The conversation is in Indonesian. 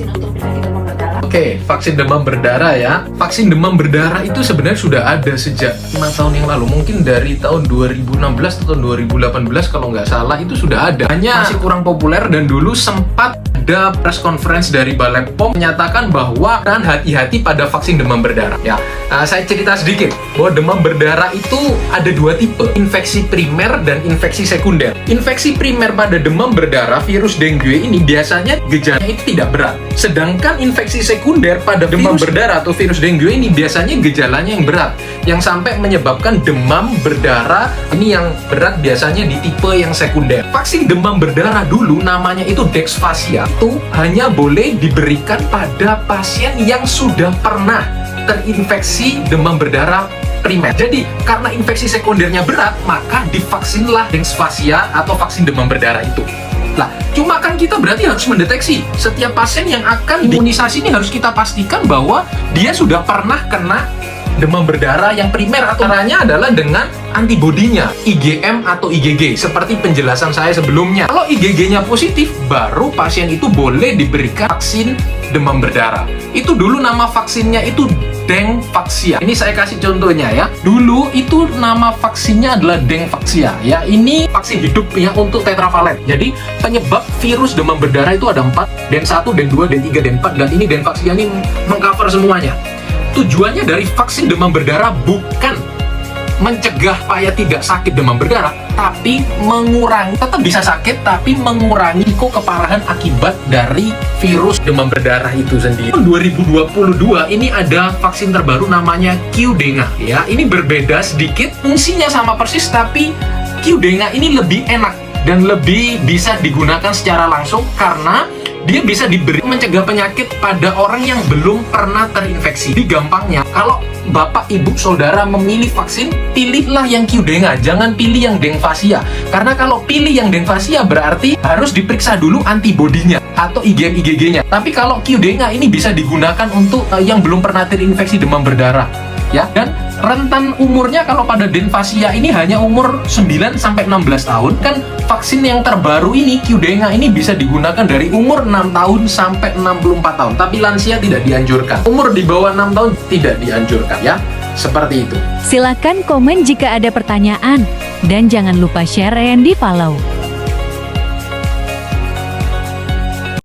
vaksin untuk penyakit demam berdarah? Oke, vaksin demam berdarah ya. Vaksin demam berdarah itu sebenarnya sudah ada sejak 5 tahun yang lalu. Mungkin dari tahun 2016 atau 2018 kalau nggak salah itu sudah ada. Hanya masih kurang populer dan dulu sempat ada press conference dari Badan POM menyatakan bahwa kan hati-hati pada vaksin demam berdarah ya. Saya cerita sedikit bahwa demam berdarah itu ada dua tipe, infeksi primer dan infeksi sekunder. Infeksi primer pada demam berdarah virus dengue ini biasanya gejalanya itu tidak berat. Sedangkan infeksi sekunder pada demam berdarah atau virus dengue ini biasanya gejalanya yang berat, yang sampai menyebabkan demam berdarah. Ini yang berat biasanya di tipe yang sekunder. Vaksin demam berdarah dulu namanya itu Dexvasia, itu hanya boleh diberikan pada pasien yang sudah pernah terinfeksi demam berdarah primer. Jadi karena infeksi sekundernya berat, maka divaksinlah Dexvasia atau vaksin demam berdarah itu. Lah, cuma kan kita berarti harus mendeteksi setiap pasien yang akan diimunisasi ini, harus kita pastikan bahwa dia sudah pernah kena demam berdarah yang primer, atau caranya adalah dengan antibodinya, IgM atau IgG, seperti penjelasan saya sebelumnya. Kalau IgG-nya positif, baru pasien itu boleh diberikan vaksin demam berdarah. Itu dulu nama vaksinnya itu Dengvaxia. Ini saya kasih contohnya ya. Dulu itu nama vaksinnya adalah Dengvaxia ya. Ini vaksin hidup ya untuk tetravalent. Jadi penyebab virus demam berdarah itu ada 4, Den1, Den2, Den3, Den4, dan ini Dengvaxia ini mengcover semuanya. Tujuannya dari vaksin demam berdarah bukan mencegah supaya tidak sakit demam berdarah, tapi mengurangi, tetap bisa sakit, tapi mengurangi risiko keparahan akibat dari virus demam berdarah itu sendiri. 2022 ini ada vaksin terbaru namanya Qdenga ya. Ini berbeda sedikit, fungsinya sama persis, tapi Qdenga ini lebih enak dan lebih bisa digunakan secara langsung karena dia bisa diberi mencegah penyakit pada orang yang belum pernah terinfeksi. Jadi gampangnya, kalau Bapak, Ibu, Saudara memilih vaksin, pilihlah yang Qdenga, jangan pilih yang Dengvaxia. Karena kalau pilih yang Dengvaxia berarti harus diperiksa dulu antibodinya atau IgM IgG-nya. Tapi kalau Qdenga ini bisa digunakan untuk yang belum pernah terinfeksi demam berdarah. Ya, dan rentan umurnya kalau pada Dengvaxia ini hanya umur 9 sampai 16 tahun. Kan vaksin yang terbaru ini Qdenga ini bisa digunakan dari umur 6 tahun sampai 64 tahun. Tapi lansia tidak dianjurkan. Umur di bawah 6 tahun tidak dianjurkan ya. Seperti itu. Silakan komen jika ada pertanyaan dan jangan lupa share dan di follow.